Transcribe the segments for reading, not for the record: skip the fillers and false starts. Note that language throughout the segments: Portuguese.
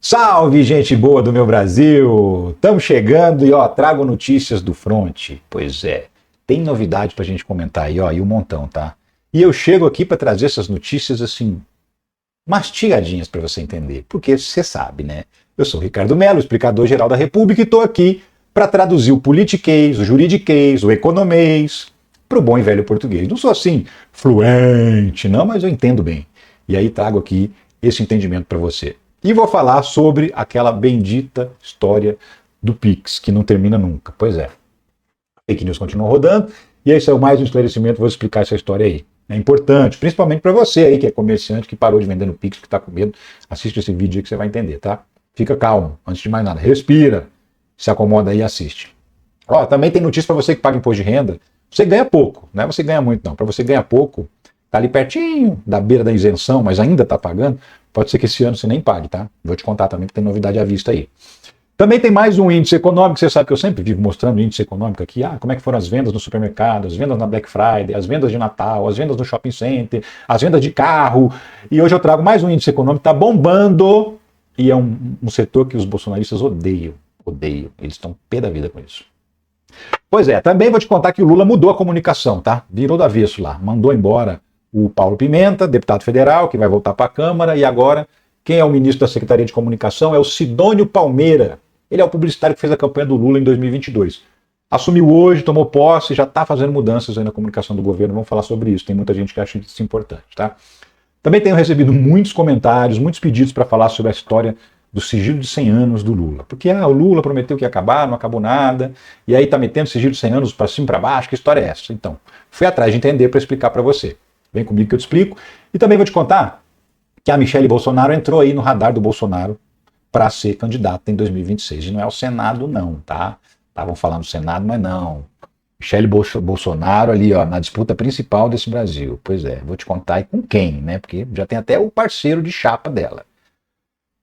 Salve, gente boa do meu Brasil! Estamos chegando e trago notícias do front. Pois é, tem novidade pra gente comentar aí, e um montão, tá? E eu chego aqui para trazer essas notícias assim, mastigadinhas para você entender, porque você sabe, né? Eu sou o Ricardo Mello, explicador-geral da República, e estou aqui para traduzir o politiquês, o juridiquês, o economês, para o bom e velho português. Não sou assim fluente, não, mas eu entendo bem. E aí trago aqui esse entendimento para você. E vou falar sobre aquela bendita história do Pix, que não termina nunca. Pois é. A fake news continua rodando, e aí saiu mais um esclarecimento, vou explicar essa história aí. É importante, principalmente para você aí, que é comerciante, que parou de vender no Pix, que está com medo. Assiste esse vídeo aí que você vai entender, tá? Fica calmo, antes de mais nada. Respira, se acomoda aí e assiste. Também tem notícia para você que paga imposto de renda. Você ganha pouco, não é você ganha muito não. Para você ganhar pouco, tá ali pertinho da beira da isenção, mas ainda tá pagando, pode ser que esse ano você nem pague, tá? Vou te contar também que tem novidade à vista aí. Também tem mais um índice econômico, você sabe que eu sempre vivo mostrando o índice econômico aqui, como é que foram as vendas no supermercado, as vendas na Black Friday, as vendas de Natal, as vendas no shopping center, as vendas de carro, e hoje eu trago mais um índice econômico, tá bombando, e é um setor que os bolsonaristas odeiam, eles estão pé da vida com isso. Pois é, também vou te contar que o Lula mudou a comunicação, tá? Virou do avesso lá, mandou embora o Paulo Pimenta, deputado federal, que vai voltar para a Câmara, e agora quem é o ministro da Secretaria de Comunicação é o Sidônio Palmeira. Ele é o publicitário que fez a campanha do Lula em 2022. Assumiu hoje, tomou posse, já está fazendo mudanças aí na comunicação do governo. Vamos falar sobre isso. Tem muita gente que acha isso importante, tá? Também tenho recebido muitos comentários, muitos pedidos para falar sobre a história do sigilo de 100 anos do Lula. Porque o Lula prometeu que ia acabar, não acabou nada, e aí está metendo sigilo de 100 anos para cima e para baixo. Que história é essa? Então, fui atrás de entender para explicar para você. Vem comigo que eu te explico. E também vou te contar que a Michelle Bolsonaro entrou aí no radar do Bolsonaro para ser candidata em 2026. E não é o Senado não, tá? Estavam falando do Senado, mas não. Michelle Bolsonaro ali, na disputa principal desse Brasil. Pois é, vou te contar com quem, né? Porque já tem até o parceiro de chapa dela.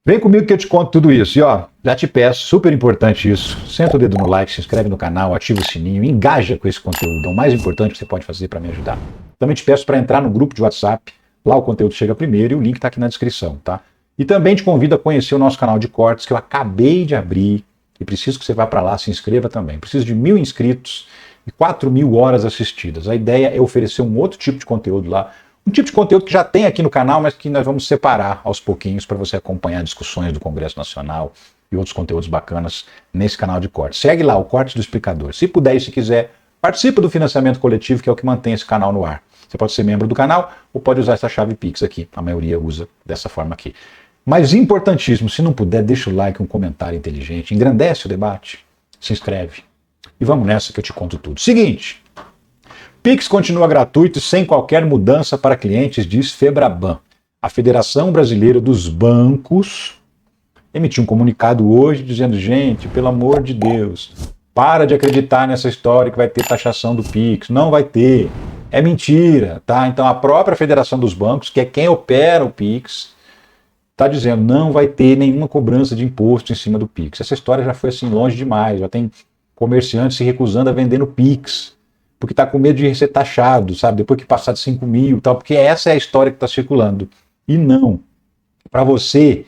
Vem comigo que eu te conto tudo isso. E já te peço, super importante isso. Senta o dedo no like, se inscreve no canal, ativa o sininho, engaja com esse conteúdo. É o mais importante que você pode fazer para me ajudar. Também te peço para entrar no grupo de WhatsApp. Lá o conteúdo chega primeiro e o link está aqui na descrição, tá? E também te convido a conhecer o nosso canal de cortes que eu acabei de abrir e preciso que você vá para lá, se inscreva também. Preciso de 1.000 inscritos e 4.000 horas assistidas. A ideia é oferecer um outro tipo de conteúdo lá, um tipo de conteúdo que já tem aqui no canal, mas que nós vamos separar aos pouquinhos para você acompanhar discussões do Congresso Nacional e outros conteúdos bacanas nesse canal de cortes. Segue lá o Cortes do Explicador. Se puder e se quiser, participa do financiamento coletivo, que é o que mantém esse canal no ar. Você pode ser membro do canal ou pode usar essa chave Pix aqui. A maioria usa dessa forma aqui. Mas importantíssimo, se não puder, deixa o like, um comentário inteligente, engrandece o debate, se inscreve. E vamos nessa que eu te conto tudo. Seguinte, Pix continua gratuito e sem qualquer mudança para clientes, diz Febraban. A Federação Brasileira dos Bancos emitiu um comunicado hoje dizendo, gente, pelo amor de Deus, para de acreditar nessa história que vai ter taxação do Pix. Não vai ter. É mentira, tá? Então a própria Federação dos Bancos, que é quem opera o Pix, está dizendo não vai ter nenhuma cobrança de imposto em cima do Pix. Essa história já foi assim longe demais, já tem comerciantes se recusando a vender no Pix, porque está com medo de ser taxado, sabe? Depois que passar de 5 mil e tal, porque essa é a história que está circulando. E não, para você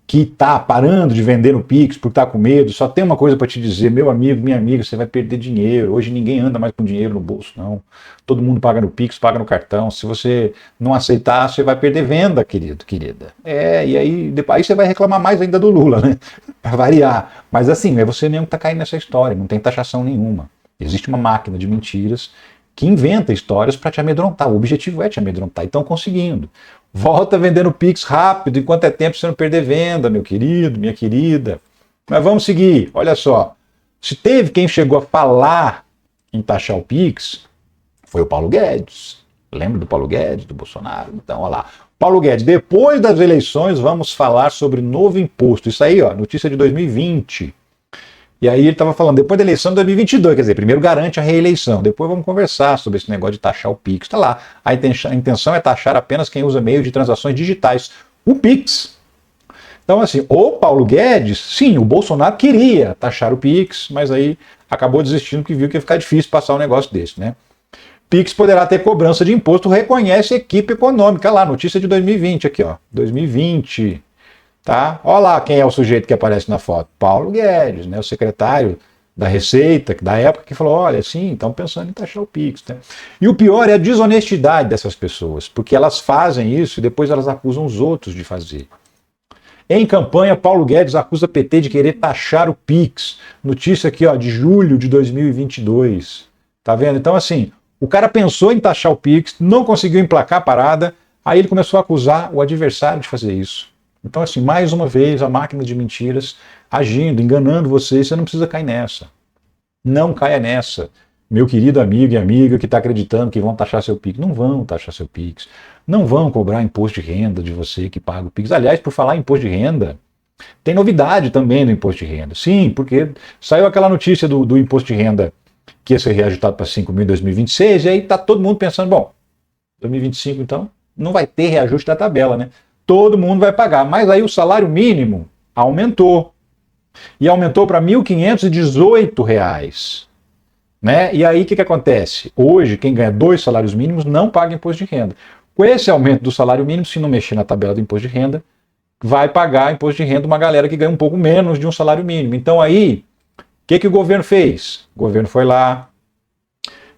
que está parando de vender no Pix porque está com medo, só tem uma coisa para te dizer, meu amigo, minha amiga, você vai perder dinheiro. Hoje ninguém anda mais com dinheiro no bolso, não. Todo mundo paga no Pix, paga no cartão. Se você não aceitar, você vai perder venda, querido, querida. E aí você vai reclamar mais ainda do Lula, né? Para variar. Mas assim, é você mesmo que está caindo nessa história, não tem taxação nenhuma. Existe uma máquina de mentiras que inventa histórias para te amedrontar. O objetivo é te amedrontar e estão conseguindo. Volta vendendo Pix rápido, enquanto é tempo você não perder venda, meu querido, minha querida. Mas vamos seguir, olha só. Se teve quem chegou a falar em taxar o Pix, foi o Paulo Guedes. Lembra do Paulo Guedes, do Bolsonaro? Então, olha lá. Paulo Guedes, depois das eleições vamos falar sobre novo imposto. Isso aí, notícia de 2020. E aí ele estava falando, depois da eleição de 2022, quer dizer, primeiro garante a reeleição, depois vamos conversar sobre esse negócio de taxar o Pix. Está lá, a intenção é taxar apenas quem usa meio de transações digitais, o Pix. Então assim, o Paulo Guedes, sim, o Bolsonaro queria taxar o Pix, mas aí acabou desistindo porque viu que ia ficar difícil passar um negócio desse, né? Pix poderá ter cobrança de imposto, reconhece a equipe econômica. Lá, notícia de 2020 aqui, 2020. Tá? Olha lá quem é o sujeito que aparece na foto. Paulo Guedes, né? O secretário da Receita, da época, que falou, olha, sim, estão pensando em taxar o Pix. Né? E o pior é a desonestidade dessas pessoas, porque elas fazem isso e depois elas acusam os outros de fazer. Em campanha, Paulo Guedes acusa PT de querer taxar o Pix. Notícia aqui, ó, de julho de 2022. Tá vendo? Então, assim, o cara pensou em taxar o Pix, não conseguiu emplacar a parada, aí ele começou a acusar o adversário de fazer isso. Então, assim, mais uma vez, a máquina de mentiras agindo, enganando você, você não precisa cair nessa. Não caia nessa. Meu querido amigo e amiga que está acreditando que vão taxar seu Pix. Não vão taxar seu Pix. Não vão cobrar imposto de renda de você que paga o Pix. Aliás, por falar em imposto de renda, tem novidade também no imposto de renda. Sim, porque saiu aquela notícia do imposto de renda que ia ser reajustado para 5 mil em 2026, e aí está todo mundo pensando, bom, 2025 então, não vai ter reajuste da tabela, né? Todo mundo vai pagar. Mas aí o salário mínimo aumentou. E aumentou para R$ 1.518. Né? E aí o que acontece? Hoje, quem ganha 2 salários mínimos não paga imposto de renda. Com esse aumento do salário mínimo, se não mexer na tabela do imposto de renda, vai pagar imposto de renda uma galera que ganha um pouco menos de um salário mínimo. Então aí, o que o governo fez? O governo foi lá,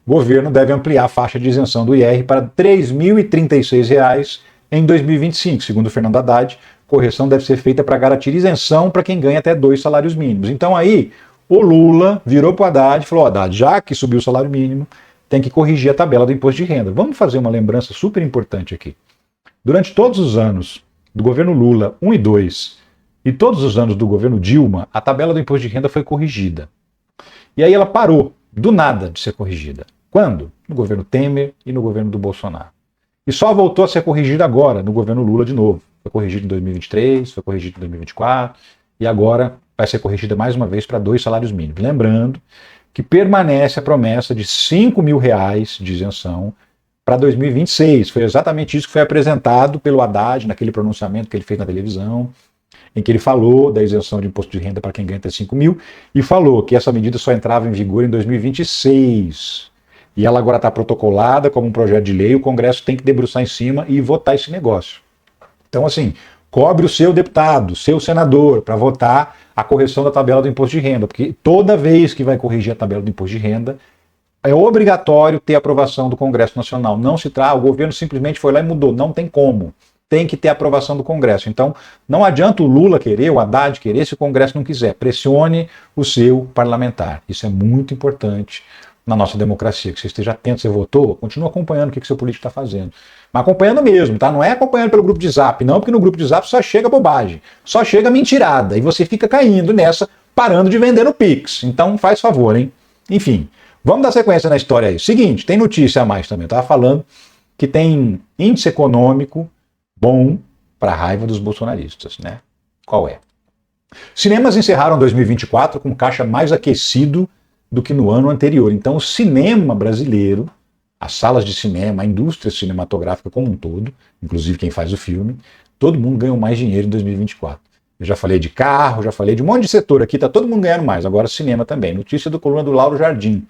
o governo deve ampliar a faixa de isenção do IR para R$ 3.036 em 2025, segundo o Fernando Haddad. Correção deve ser feita para garantir isenção para quem ganha até 2 salários mínimos. Então aí, o Lula virou para o Haddad e falou, Haddad, já que subiu o salário mínimo, tem que corrigir a tabela do imposto de renda. Vamos fazer uma lembrança super importante aqui. Durante todos os anos do governo Lula 1 e 2 e todos os anos do governo Dilma, a tabela do imposto de renda foi corrigida. E aí ela parou, do nada, de ser corrigida. Quando? No governo Temer e no governo do Bolsonaro. E só voltou a ser corrigida agora, no governo Lula de novo. Foi corrigido em 2023, foi corrigido em 2024 e agora vai ser corrigida mais uma vez para 2 salários mínimos. Lembrando que permanece a promessa de R$ 5 mil de isenção para 2026. Foi exatamente isso que foi apresentado pelo Haddad naquele pronunciamento que ele fez na televisão, em que ele falou da isenção de imposto de renda para quem ganha até 5 mil e falou que essa medida só entrava em vigor em 2026. E ela agora está protocolada como um projeto de lei, o Congresso tem que debruçar em cima e votar esse negócio. Então, assim, cobre o seu deputado, seu senador, para votar a correção da tabela do imposto de renda, porque toda vez que vai corrigir a tabela do imposto de renda, é obrigatório ter aprovação do Congresso Nacional. Não se trata, o governo simplesmente foi lá e mudou, não tem como. Tem que ter aprovação do Congresso. Então, não adianta o Lula querer, o Haddad querer, se o Congresso não quiser. Pressione o seu parlamentar. Isso é muito importante na nossa democracia, que você esteja atento, você votou, continua acompanhando o que o seu político está fazendo. Mas acompanhando mesmo, tá? Não é acompanhando pelo grupo de zap, não, porque no grupo de zap só chega bobagem, só chega mentirada, e você fica caindo nessa, parando de vender no Pix. Então faz favor, hein? Enfim, vamos dar sequência na história aí. Seguinte, tem notícia a mais também, eu estava falando que tem índice econômico bom para a raiva dos bolsonaristas, né? Qual é? Cinemas encerraram 2024 com caixa mais aquecido do que no ano anterior. Então o cinema brasileiro, as salas de cinema, a indústria cinematográfica como um todo, inclusive quem faz o filme, todo mundo ganhou mais dinheiro em 2024. Eu já falei de carro, já falei de um monte de setor aqui, tá todo mundo ganhando mais, agora cinema também. Notícia do coluna do Lauro Jardim.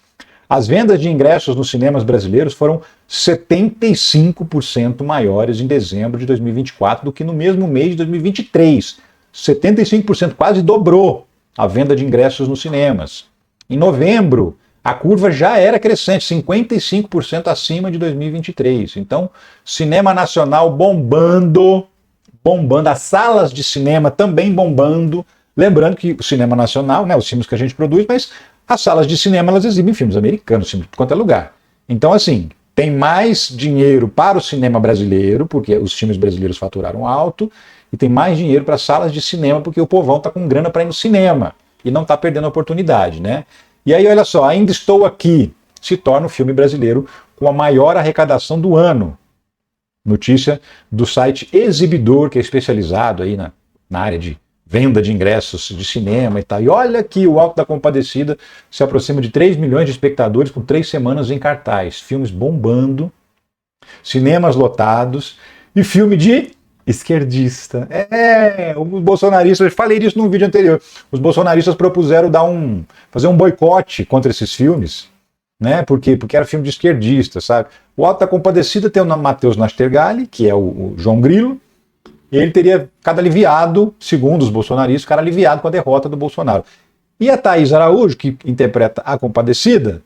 As vendas de ingressos nos cinemas brasileiros foram 75% maiores em dezembro de 2024 do que no mesmo mês de 2023. 75%, quase dobrou a venda de ingressos nos cinemas. Em novembro, a curva já era crescente, 55% acima de 2023. Então, cinema nacional bombando, as salas de cinema também bombando. Lembrando que o cinema nacional, né, os filmes que a gente produz, mas as salas de cinema elas exibem filmes americanos, filmes de quanto é lugar. Então, assim, tem mais dinheiro para o cinema brasileiro, porque os filmes brasileiros faturaram alto, e tem mais dinheiro para salas de cinema, porque o povão está com grana para ir no cinema e não está perdendo a oportunidade, né? E aí, olha só, Ainda Estou Aqui se torna o filme brasileiro com a maior arrecadação do ano. Notícia do site Exibidor, que é especializado aí na área de venda de ingressos de cinema e tal. E olha que o Alto da Compadecida se aproxima de 3 milhões de espectadores com 3 semanas em cartaz. Filmes bombando, cinemas lotados e filme de esquerdista. Os bolsonaristas, eu falei disso num vídeo anterior, os bolsonaristas propuseram fazer um boicote contra esses filmes, né? Por quê? Porque era filme de esquerdista, sabe? O Alto da Compadecida tem o Matheus Nastergalli, que é o João Grilo, ele teria ficado aliviado, segundo os bolsonaristas, ficar aliviado com a derrota do Bolsonaro. E a Thaís Araújo, que interpreta a Compadecida,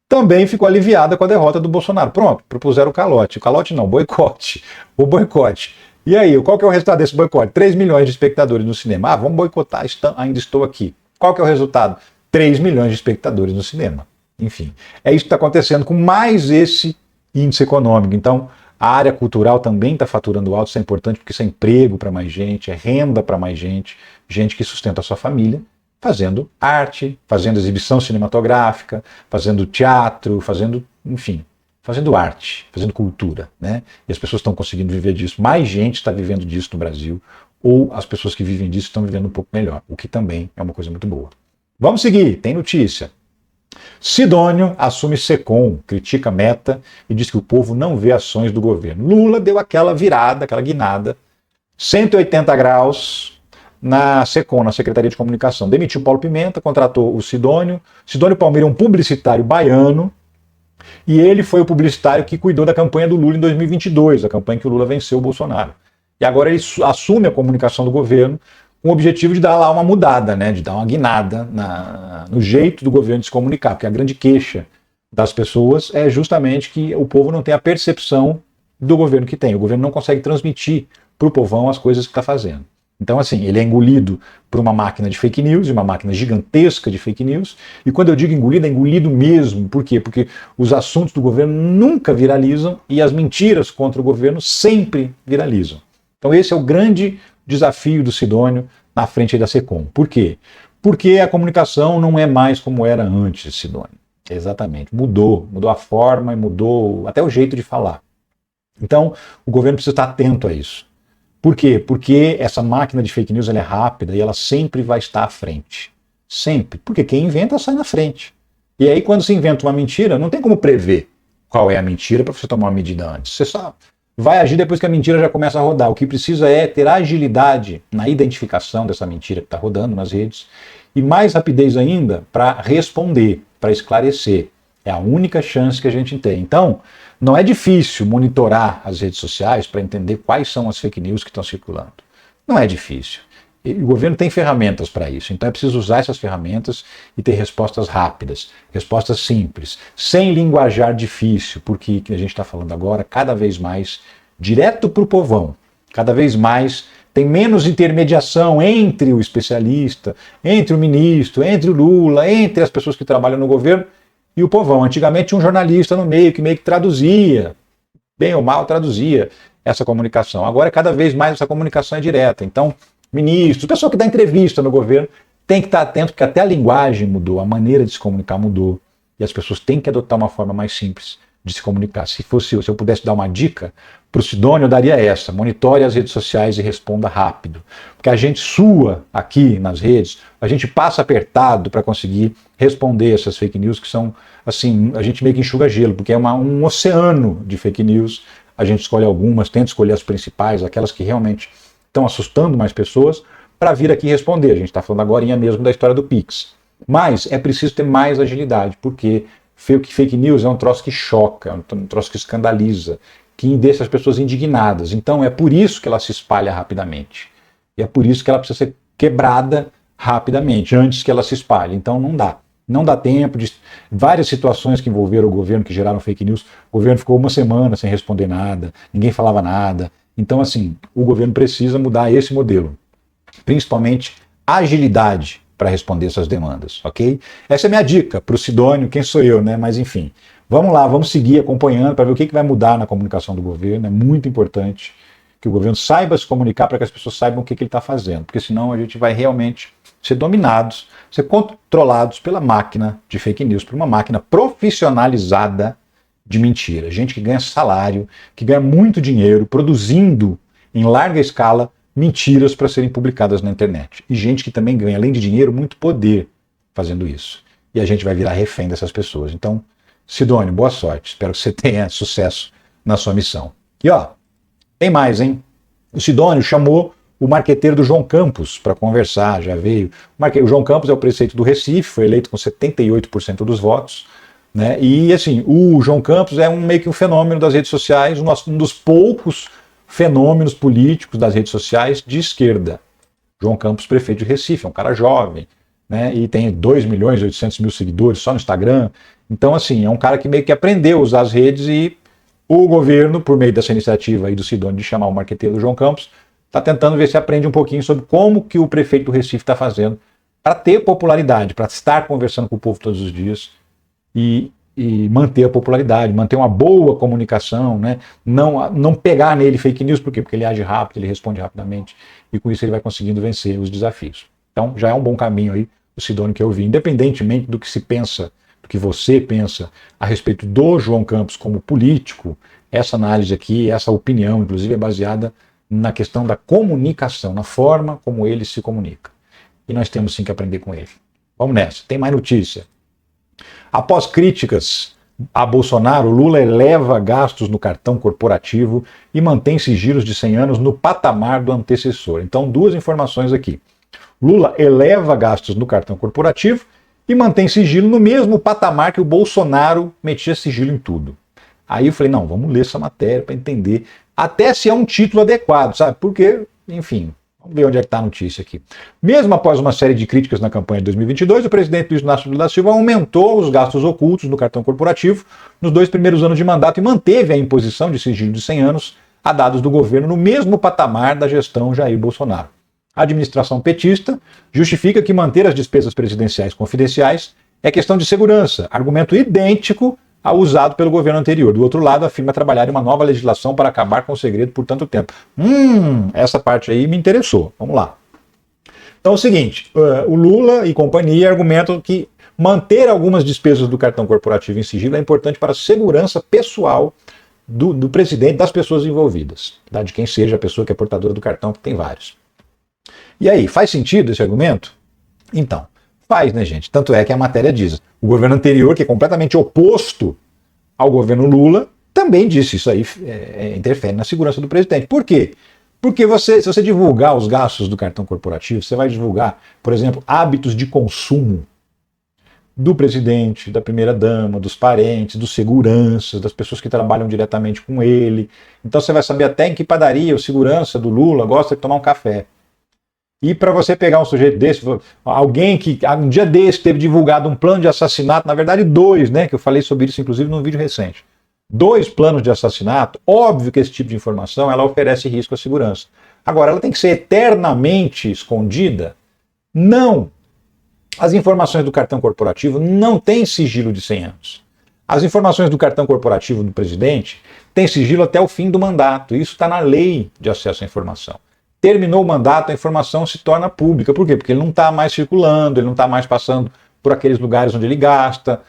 também ficou aliviada com a derrota do Bolsonaro. Pronto, propuseram o calote. O calote não, boicote. O boicote. E aí, qual que é o resultado desse boicote? 3 milhões de espectadores no cinema. Ah, vamos boicotar, ainda estou aqui. Qual que é o resultado? 3 milhões de espectadores no cinema. Enfim, é isso que está acontecendo com mais esse índice econômico. Então, a área cultural também está faturando alto, isso é importante porque isso é emprego para mais gente, é renda para mais gente, gente que sustenta a sua família, fazendo arte, fazendo exibição cinematográfica, fazendo teatro, fazendo, enfim, fazendo arte, fazendo cultura, né? E as pessoas estão conseguindo viver disso. Mais gente está vivendo disso no Brasil, ou as pessoas que vivem disso estão vivendo um pouco melhor, o que também é uma coisa muito boa. Vamos seguir, tem notícia. Sidônio assume Secom, critica Meta e diz que o povo não vê ações do governo. Lula deu aquela virada, aquela guinada, 180 graus na Secom, na Secretaria de Comunicação. Demitiu Paulo Pimenta, contratou o Sidônio. Sidônio Palmeira é um publicitário baiano e ele foi o publicitário que cuidou da campanha do Lula em 2022, a campanha que o Lula venceu o Bolsonaro. E agora ele assume a comunicação do governo com o objetivo de dar lá uma mudada, né, de dar uma guinada no jeito do governo de se comunicar, porque a grande queixa das pessoas é justamente que o povo não tem a percepção do governo que tem. O governo não consegue transmitir para o povão as coisas que está fazendo. Então, assim, ele é engolido por uma máquina de fake news, uma máquina gigantesca de fake news, e quando eu digo engolido, é engolido mesmo. Por quê? Porque os assuntos do governo nunca viralizam e as mentiras contra o governo sempre viralizam. Então esse é o grande desafio do Sidônio na frente da Secom. Por quê? Porque a comunicação não é mais como era antes, Sidônio. Exatamente. Mudou a forma e mudou até o jeito de falar. Então, o governo precisa estar atento a isso. Por quê? Porque essa máquina de fake news ela é rápida e ela sempre vai estar à frente. Sempre. Porque quem inventa sai na frente. E aí, quando se inventa uma mentira, não tem como prever qual é a mentira para você tomar uma medida antes. Você só vai agir depois que a mentira já começa a rodar. O que precisa é ter agilidade na identificação dessa mentira que está rodando nas redes e mais rapidez ainda para responder, para esclarecer. É a única chance que a gente tem. Então, não é difícil monitorar as redes sociais para entender quais são as fake news que estão circulando. Não é difícil. E o governo tem ferramentas para isso. Então é preciso usar essas ferramentas e ter respostas rápidas, respostas simples, sem linguajar difícil, porque a gente está falando agora cada vez mais direto para o povão. Cada vez mais tem menos intermediação entre o especialista, entre o ministro, entre o Lula, entre as pessoas que trabalham no governo e o povão. Antigamente tinha um jornalista no meio que traduzia, bem ou mal traduzia essa comunicação. Agora cada vez mais essa comunicação é direta. Então, ministro, pessoal que dá entrevista no governo tem que estar atento porque até a linguagem mudou, a maneira de se comunicar mudou e as pessoas têm que adotar uma forma mais simples de se comunicar. Se eu pudesse dar uma dica para o Sidônio, eu daria essa: monitore as redes sociais e responda rápido. Porque a gente sua aqui nas redes, a gente passa apertado para conseguir responder essas fake news que são, assim, a gente meio que enxuga gelo, porque é um oceano de fake news. A gente escolhe algumas, tenta escolher as principais, aquelas que realmente estão assustando mais pessoas, para vir aqui responder. A gente está falando agora mesmo da história do Pix. Mas é preciso ter mais agilidade, porque fake news é um troço que choca, é um troço que escandaliza, que deixa as pessoas indignadas. Então é por isso que ela se espalha rapidamente. E é por isso que ela precisa ser quebrada rapidamente, antes que ela se espalhe. Então não dá. Não dá tempo de várias situações que envolveram o governo, que geraram fake news. O governo ficou uma semana sem responder nada, ninguém falava nada. Então, assim, o governo precisa mudar esse modelo. Principalmente agilidade para responder essas demandas, ok? Essa é a minha dica para o Sidônio, quem sou eu, né? Mas enfim, vamos lá, vamos seguir acompanhando para ver o que vai mudar na comunicação do governo. É muito importante que o governo saiba se comunicar para que as pessoas saibam o que ele está fazendo, porque senão a gente vai realmente ser dominados, ser controlados pela máquina de fake news, por uma máquina profissionalizada de mentira. Gente que ganha salário, que ganha muito dinheiro produzindo em larga escala mentiras para serem publicadas na internet. E gente que também ganha, além de dinheiro, muito poder fazendo isso. E a gente vai virar refém dessas pessoas. Então, Sidônio, boa sorte. Espero que você tenha sucesso na sua missão. E ó, tem mais, hein? O Sidônio chamou o marqueteiro do João Campos para conversar, já veio. O João Campos é o prefeito do Recife, foi eleito com 78% dos votos. Né? E assim, o João Campos é meio que um fenômeno das redes sociais, um dos poucos fenômenos políticos das redes sociais de esquerda. João Campos, prefeito de Recife, é um cara jovem, né, e tem 2.800.000 seguidores só no Instagram. Então, assim, é um cara que meio que aprendeu a usar as redes e o governo, por meio dessa iniciativa aí do Sidônio de chamar o marqueteiro João Campos, está tentando ver se aprende um pouquinho sobre como que o prefeito do Recife está fazendo para ter popularidade, para estar conversando com o povo todos os dias e manter a popularidade, manter uma boa comunicação, né? Não pegar nele fake news, por quê? Porque ele age rápido, ele responde rapidamente e com isso ele vai conseguindo vencer os desafios. Então já é um bom caminho aí o Sidônio que eu vi, independentemente do que se pensa, do que você pensa a respeito do João Campos como político, essa análise aqui, essa opinião, inclusive, é baseada na questão da comunicação, na forma como ele se comunica. E nós temos sim que aprender com ele. Vamos nessa, tem mais notícia. Após críticas a Bolsonaro, Lula eleva gastos no cartão corporativo e mantém sigilos de 100 anos no patamar do antecessor. Então, duas informações aqui. Lula eleva gastos no cartão corporativo e mantém sigilo no mesmo patamar que o Bolsonaro metia sigilo em tudo. Aí eu falei, não, vamos ler essa matéria para entender até se é um título adequado, sabe? Porque, enfim, vamos ver onde é que está a notícia aqui. Mesmo após uma série de críticas na campanha de 2022, o presidente Luiz Inácio Lula da Silva aumentou os gastos ocultos no cartão corporativo nos 2 primeiros anos de mandato e manteve a imposição de sigilo de 100 anos a dados do governo no mesmo patamar da gestão Jair Bolsonaro. A administração petista justifica que manter as despesas presidenciais confidenciais é questão de segurança, argumento idêntico ao usado pelo governo anterior. Do outro lado, afirma trabalhar em uma nova legislação para acabar com o segredo por tanto tempo. Essa parte aí me interessou. Vamos lá. Então é o seguinte, o Lula e companhia argumentam que manter algumas despesas do cartão corporativo em sigilo é importante para a segurança pessoal do presidente, das pessoas envolvidas, tá? De quem seja a pessoa que é portadora do cartão, que tem vários. E aí, faz sentido esse argumento? Então, faz, né, gente? Tanto é que a matéria diz, o governo anterior, que é completamente oposto ao governo Lula, também disse isso aí, interfere na segurança do presidente. Por quê? Porque se você divulgar os gastos do cartão corporativo, você vai divulgar, por exemplo, hábitos de consumo do presidente, da primeira-dama, dos parentes, dos seguranças, das pessoas que trabalham diretamente com ele. Então você vai saber até em que padaria o segurança do Lula gosta de tomar um café. E para você pegar um sujeito desse, alguém que um dia desse teve divulgado um plano de assassinato, na verdade 2, né, que eu falei sobre isso inclusive num vídeo recente. 2 planos de assassinato, óbvio que esse tipo de informação ela oferece risco à segurança. Agora, ela tem que ser eternamente escondida? Não. As informações do cartão corporativo não têm sigilo de 100 anos. As informações do cartão corporativo do presidente têm sigilo até o fim do mandato. Isso está na lei de acesso à informação. Terminou o mandato, a informação se torna pública. Por quê? Porque ele não está mais circulando, ele não está mais passando por aqueles lugares onde ele gasta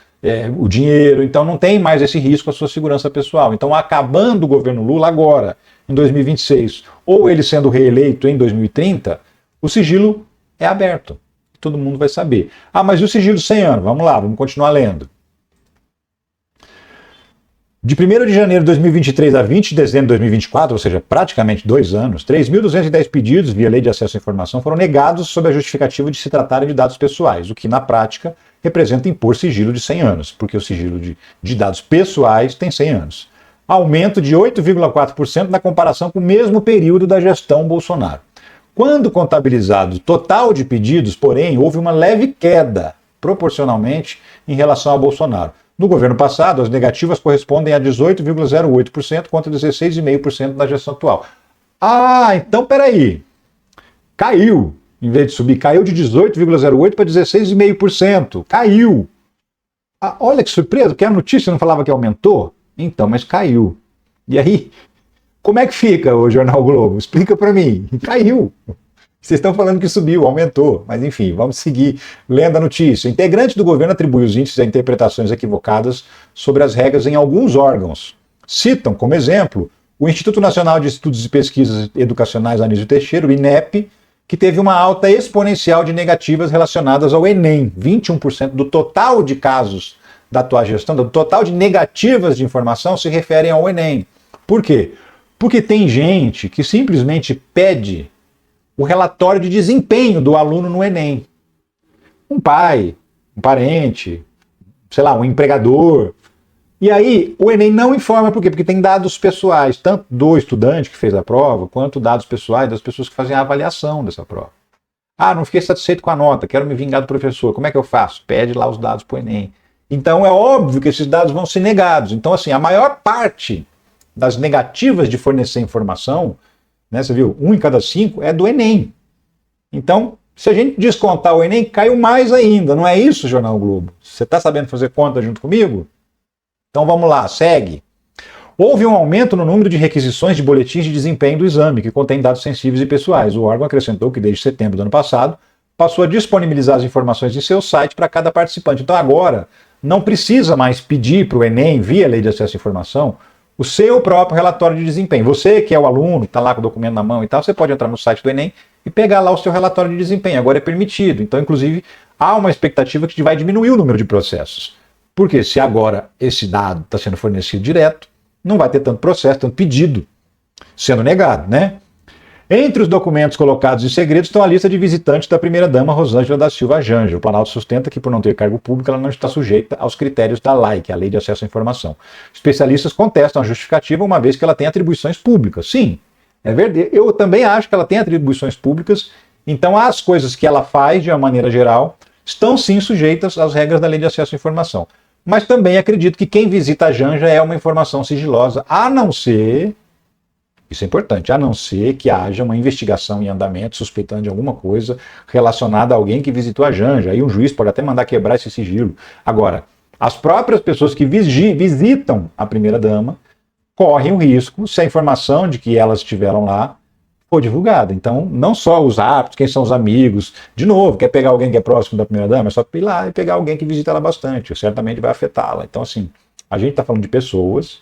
o dinheiro, então não tem mais esse risco à sua segurança pessoal. Então, acabando o governo Lula agora, em 2026, ou ele sendo reeleito em 2030, o sigilo é aberto. Todo mundo vai saber. Ah, mas e o sigilo de 100 anos? Vamos lá, vamos continuar lendo. De 1º de janeiro de 2023 a 20 de dezembro de 2024, ou seja, praticamente 2 anos, 3.210 pedidos via Lei de Acesso à Informação foram negados sob a justificativa de se tratarem de dados pessoais, o que na prática representa impor sigilo de 100 anos, porque o sigilo de dados pessoais tem 100 anos. Aumento de 8,4% na comparação com o mesmo período da gestão Bolsonaro. Quando contabilizado o total de pedidos, porém, houve uma leve queda, proporcionalmente, em relação a Bolsonaro. No governo passado, as negativas correspondem a 18,08% contra 16,5% na gestão atual. Ah, então peraí. Caiu, em vez de subir, caiu de 18,08% para 16,5%. Caiu. Ah, olha que surpresa, porque a notícia não falava que aumentou? Então, mas caiu. E aí, como é que fica o Jornal Globo? Explica para mim. Caiu. Vocês estão falando que subiu, aumentou, mas enfim, vamos seguir lendo a notícia. Integrante do governo atribui os índices a interpretações equivocadas sobre as regras em alguns órgãos. Citam, como exemplo, o Instituto Nacional de Estudos e Pesquisas Educacionais Anísio Teixeira, o INEP, que teve uma alta exponencial de negativas relacionadas ao Enem. 21% do total de casos da atual gestão, do total de negativas de informação se referem ao Enem. Por quê? Porque tem gente que simplesmente pede o relatório de desempenho do aluno no Enem. Um pai, um parente, sei lá, um empregador, E aí, o Enem não informa por quê? Porque tem dados pessoais, tanto do estudante que fez a prova, quanto dados pessoais das pessoas que fazem a avaliação dessa prova. Ah, não fiquei satisfeito com a nota, quero me vingar do professor. Como é que eu faço? Pede lá os dados para o Enem. Então é óbvio que esses dados vão ser negados. Então, assim, a maior parte das negativas de fornecer informação, né, você viu, 1 em cada 5 é do Enem. Então, se a gente descontar o Enem, caiu mais ainda. Não é isso, Jornal Globo? Você está sabendo fazer conta junto comigo? Então vamos lá, segue. Houve um aumento no número de requisições de boletins de desempenho do exame, que contém dados sensíveis e pessoais. O órgão acrescentou que desde setembro do ano passado passou a disponibilizar as informações em seu site para cada participante. Então agora não precisa mais pedir para o Enem, via Lei de Acesso à Informação, o seu próprio relatório de desempenho. Você que é o aluno, está lá com o documento na mão e tal, você pode entrar no site do Enem e pegar lá o seu relatório de desempenho. Agora é permitido. Então, inclusive, há uma expectativa que vai diminuir o número de processos. Porque se agora esse dado está sendo fornecido direto, não vai ter tanto processo, tanto pedido sendo negado, né? Entre os documentos colocados em segredo estão a lista de visitantes da primeira-dama Rosângela da Silva Janja. O Planalto sustenta que, por não ter cargo público, ela não está sujeita aos critérios da LAI, que é a Lei de Acesso à Informação. Especialistas contestam a justificativa, uma vez que ela tem atribuições públicas. Sim, é verdade. Eu também acho que ela tem atribuições públicas, então as coisas que ela faz, de uma maneira geral, estão sim sujeitas às regras da Lei de Acesso à Informação. Mas também acredito que quem visita a Janja é uma informação sigilosa, a não ser... Isso é importante, a não ser que haja uma investigação em andamento suspeitando de alguma coisa relacionada a alguém que visitou a Janja. Aí um juiz pode até mandar quebrar esse sigilo. Agora, as próprias pessoas que visitam a primeira-dama correm o risco, se a informação de que elas estiveram lá for divulgada. Então, não só os hábitos, quem são os amigos. De novo, quer pegar alguém que é próximo da primeira-dama, é só ir lá e pegar alguém que visita ela bastante. Certamente vai afetá-la. Então, assim, a gente está falando de pessoas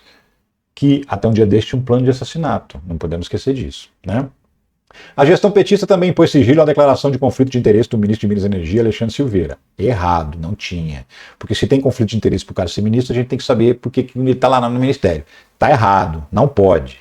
que até um dia deste tinha um plano de assassinato. Não podemos esquecer disso, né? A gestão petista também impôs sigilo à declaração de conflito de interesse do ministro de Minas e Energia, Alexandre Silveira. Errado, não tinha. Porque se tem conflito de interesse para o cara ser ministro, a gente tem que saber por que ele está lá no ministério. Está errado, não pode.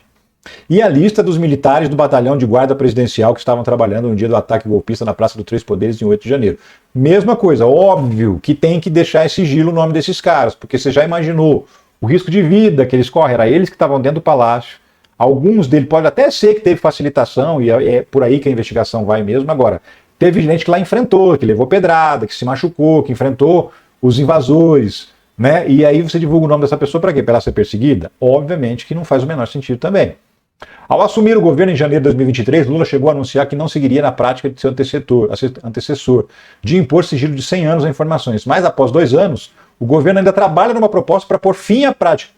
E a lista dos militares do batalhão de guarda presidencial que estavam trabalhando no dia do ataque golpista na Praça dos Três Poderes em 8 de janeiro. Mesma coisa, óbvio que tem que deixar em sigilo o nome desses caras, porque você já imaginou o risco de vida que eles correm, era eles que estavam dentro do palácio. Alguns deles pode até ser que teve facilitação, e é por aí que a investigação vai mesmo. Agora, teve gente que lá enfrentou, que levou pedrada, que se machucou, que enfrentou os invasores, né? E aí você divulga o nome dessa pessoa para quê? Para ela ser perseguida? Obviamente que não faz o menor sentido também. Ao assumir o governo em janeiro de 2023, Lula chegou a anunciar que não seguiria na prática de seu antecessor, de impor sigilo de 100 anos a informações. Mas após 2 anos, o governo ainda trabalha numa proposta para pôr fim à prática.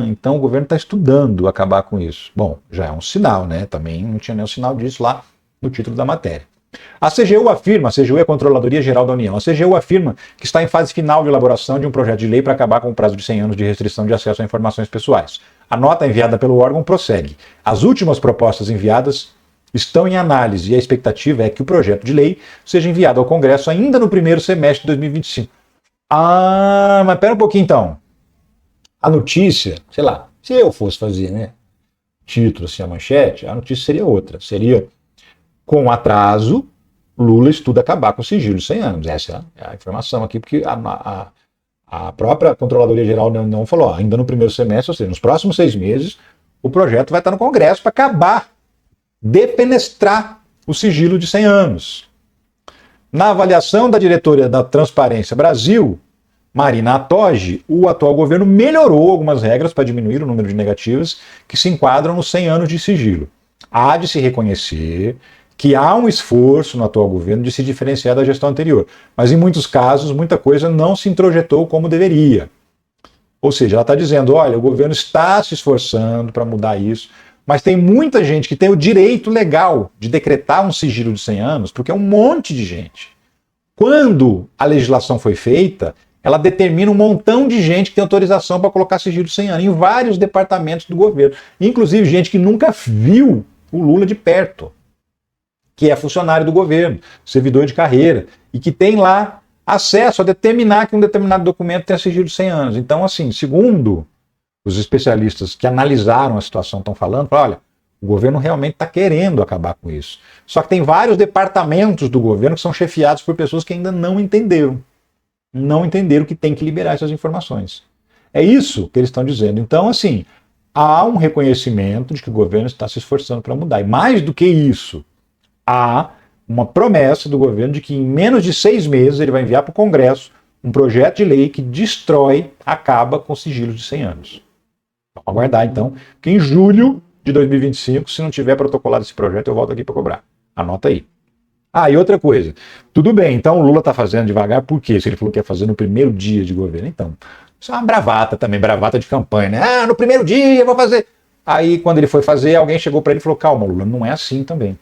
Então o governo está estudando acabar com isso. Bom, já é um sinal, né? Também não tinha nenhum sinal disso lá no título da matéria. A CGU é a Controladoria Geral da União, a CGU afirma que está em fase final de elaboração de um projeto de lei para acabar com o prazo de 100 anos de restrição de acesso a informações pessoais. A nota enviada pelo órgão prossegue. As últimas propostas enviadas estão em análise e a expectativa é que o projeto de lei seja enviado ao Congresso ainda no primeiro semestre de 2025. Mas pera um pouquinho então. A notícia, sei lá, se eu fosse fazer, né, título, assim, a manchete, a notícia seria outra. Seria, com atraso, Lula estuda acabar com o sigilo de 100 anos. Essa é a informação aqui, porque a própria Controladoria Geral não falou, ainda no primeiro semestre, ou seja, nos próximos 6 meses, o projeto vai estar no Congresso para acabar, defenestrar o sigilo de 100 anos. Na avaliação da diretoria da Transparência Brasil, Marina Atoge, o atual governo melhorou algumas regras para diminuir o número de negativas que se enquadram nos 100 anos de sigilo. Há de se reconhecer que há um esforço no atual governo de se diferenciar da gestão anterior, mas em muitos casos, muita coisa não se introjetou como deveria. Ou seja, ela está dizendo, olha, o governo está se esforçando para mudar isso, mas tem muita gente que tem o direito legal de decretar um sigilo de 100 anos, porque é um monte de gente. Quando a legislação foi feita, ela determina um montão de gente que tem autorização para colocar sigilo de 100 anos em vários departamentos do governo. Inclusive gente que nunca viu o Lula de perto, que é funcionário do governo, servidor de carreira, e que tem lá acesso a determinar que um determinado documento tem sigilo de 100 anos. Então, assim, segundo os especialistas que analisaram a situação estão falando, olha, o governo realmente está querendo acabar com isso. Só que tem vários departamentos do governo que são chefiados por pessoas que ainda não entenderam que tem que liberar essas informações. É isso que eles estão dizendo. Então, assim, há um reconhecimento de que o governo está se esforçando para mudar. E mais do que isso, há uma promessa do governo de que em menos de 6 meses ele vai enviar para o Congresso um projeto de lei que destrói, acaba com sigilos de 100 anos. Vamos aguardar, então, que em julho de 2025, se não tiver protocolado esse projeto, eu volto aqui para cobrar. Anota aí. Ah, e outra coisa. Tudo bem, então o Lula está fazendo devagar, por quê? Se ele falou que ia fazer no primeiro dia de governo. Então, isso é uma bravata também, bravata de campanha, né? Ah, no primeiro dia eu vou fazer. Aí, quando ele foi fazer, alguém chegou para ele e falou, calma, Lula, não é assim também.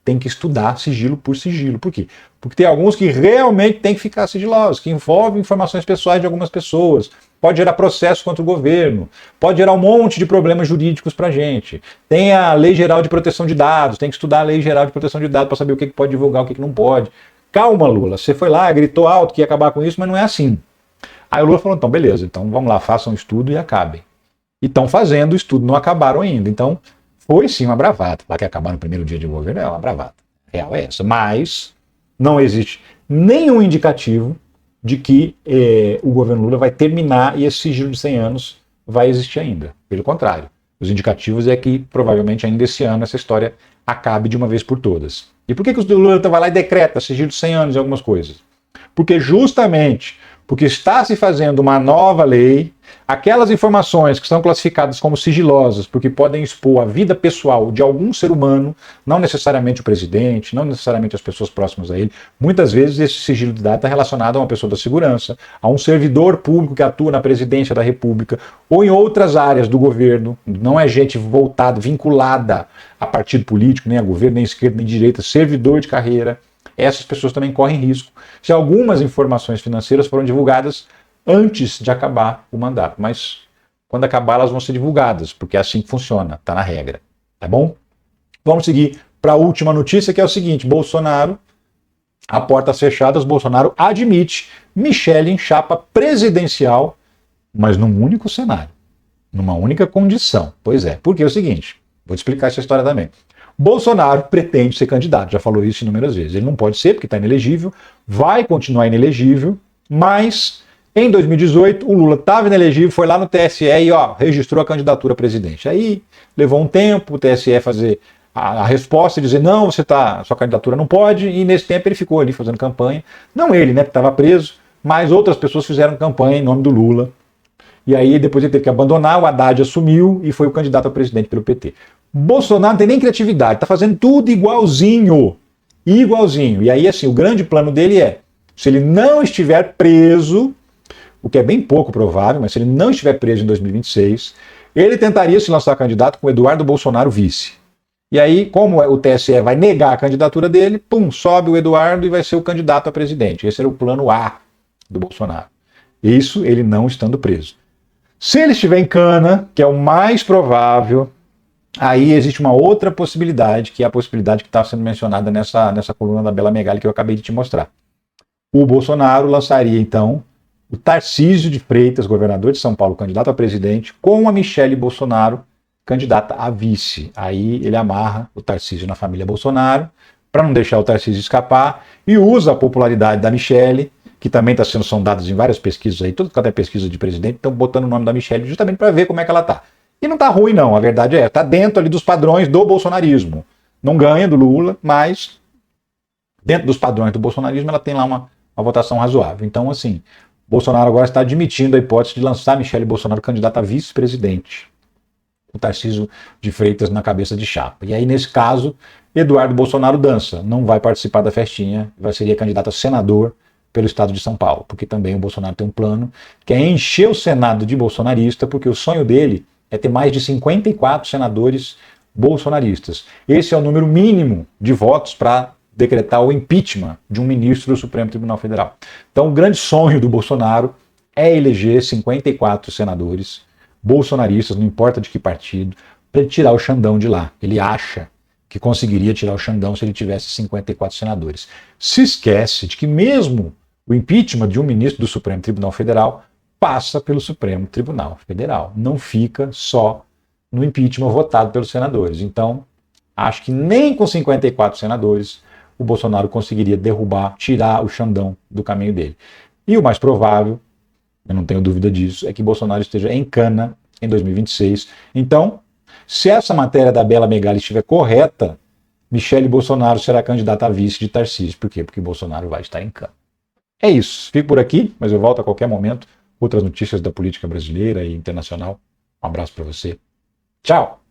Tem que estudar sigilo por sigilo. Por quê? Porque tem alguns que realmente tem que ficar sigilosos, que envolvem informações pessoais de algumas pessoas. Pode gerar processo contra o governo, pode gerar um monte de problemas jurídicos para a gente. Tem a Lei Geral de Proteção de Dados, tem que estudar a Lei Geral de Proteção de Dados para saber o que pode divulgar, o que não pode. Calma, Lula, você foi lá, gritou alto que ia acabar com isso, mas não é assim. Aí o Lula falou, então beleza, então vamos lá, façam um estudo e acabem. E estão fazendo o estudo, não acabaram ainda. Então, foi sim uma bravata. Falar que acabar no primeiro dia de governo é uma bravata. A real é essa. Mas não existe nenhum indicativo de que o governo Lula vai terminar e esse sigilo de 100 anos vai existir ainda. Pelo contrário. Os indicativos é que provavelmente ainda esse ano essa história acabe de uma vez por todas. E por que o Lula vai lá e decreta sigilo de 100 anos em algumas coisas? Porque justamente porque está se fazendo uma nova lei, aquelas informações que são classificadas como sigilosas, porque podem expor a vida pessoal de algum ser humano, não necessariamente o presidente, não necessariamente as pessoas próximas a ele, muitas vezes esse sigilo de dados está relacionado a uma pessoa da segurança, a um servidor público que atua na presidência da República, ou em outras áreas do governo, não é gente voltada, vinculada a partido político, nem a governo, nem esquerda, nem direita, servidor de carreira. Essas pessoas também correm risco se algumas informações financeiras foram divulgadas antes de acabar o mandato. Mas quando acabar, elas vão ser divulgadas, porque é assim que funciona, está na regra. Tá bom? Vamos seguir para a última notícia, que é o seguinte: Bolsonaro, a portas fechadas, Bolsonaro admite Michele em chapa presidencial, mas num único cenário, numa única condição. Pois é, porque é o seguinte, vou te explicar essa história também. Bolsonaro pretende ser candidato, já falou isso inúmeras vezes. Ele não pode ser, porque está inelegível, vai continuar inelegível, mas em 2018 o Lula estava inelegível, foi lá no TSE e registrou a candidatura a presidente. Aí levou um tempo o TSE fazer a resposta e dizer, não, sua candidatura não pode, e nesse tempo ele ficou ali fazendo campanha. Não ele, né, que estava preso, mas outras pessoas fizeram campanha em nome do Lula. E aí depois ele teve que abandonar, o Haddad assumiu e foi o candidato a presidente pelo PT. Bolsonaro não tem nem criatividade, está fazendo tudo igualzinho. Igualzinho. E aí, assim, o grande plano dele é, se ele não estiver preso, o que é bem pouco provável, mas se ele não estiver preso em 2026, ele tentaria se lançar candidato com Eduardo Bolsonaro vice. E aí, como o TSE vai negar a candidatura dele, sobe o Eduardo e vai ser o candidato a presidente. Esse era o plano A do Bolsonaro. Isso ele não estando preso. Se ele estiver em cana, que é o mais provável, aí existe uma outra possibilidade, que é a possibilidade que está sendo mencionada nessa coluna da Bela Megali que eu acabei de te mostrar. O Bolsonaro lançaria, então, o Tarcísio de Freitas, governador de São Paulo, candidato a presidente, com a Michele Bolsonaro, candidata a vice. Aí ele amarra o Tarcísio na família Bolsonaro, para não deixar o Tarcísio escapar, e usa a popularidade da Michele, que também está sendo sondada em várias pesquisas aí, cada pesquisa de presidente, estão botando o nome da Michele justamente para ver como é que ela está. E não está ruim não, a verdade é, está dentro ali dos padrões do bolsonarismo. Não ganha do Lula, mas dentro dos padrões do bolsonarismo ela tem lá uma votação razoável. Então, assim, Bolsonaro agora está admitindo a hipótese de lançar Michele Bolsonaro candidata a vice-presidente. O Tarcísio de Freitas na cabeça de chapa. E aí, nesse caso, Eduardo Bolsonaro dança, não vai participar da festinha, seria candidato a senador pelo estado de São Paulo, porque também o Bolsonaro tem um plano que é encher o Senado de bolsonarista, porque o sonho dele é ter mais de 54 senadores bolsonaristas. Esse é o número mínimo de votos para decretar o impeachment de um ministro do Supremo Tribunal Federal. Então, o grande sonho do Bolsonaro é eleger 54 senadores bolsonaristas, não importa de que partido, para ele tirar o Xandão de lá. Ele acha que conseguiria tirar o Xandão se ele tivesse 54 senadores. Se esquece de que mesmo o impeachment de um ministro do Supremo Tribunal Federal passa pelo Supremo Tribunal Federal. Não fica só no impeachment votado pelos senadores. Então, acho que nem com 54 senadores o Bolsonaro conseguiria derrubar, tirar o Xandão do caminho dele. E o mais provável eu não tenho dúvida disso, é que Bolsonaro esteja em cana em 2026. Então, se essa matéria da Bela Megali estiver correta, Michele Bolsonaro será candidata a vice de Tarcísio. Por quê? Porque Bolsonaro vai estar em cana. É isso. Fico por aqui, mas eu volto a qualquer momento. Outras notícias da política brasileira e internacional. Um abraço para você. Tchau!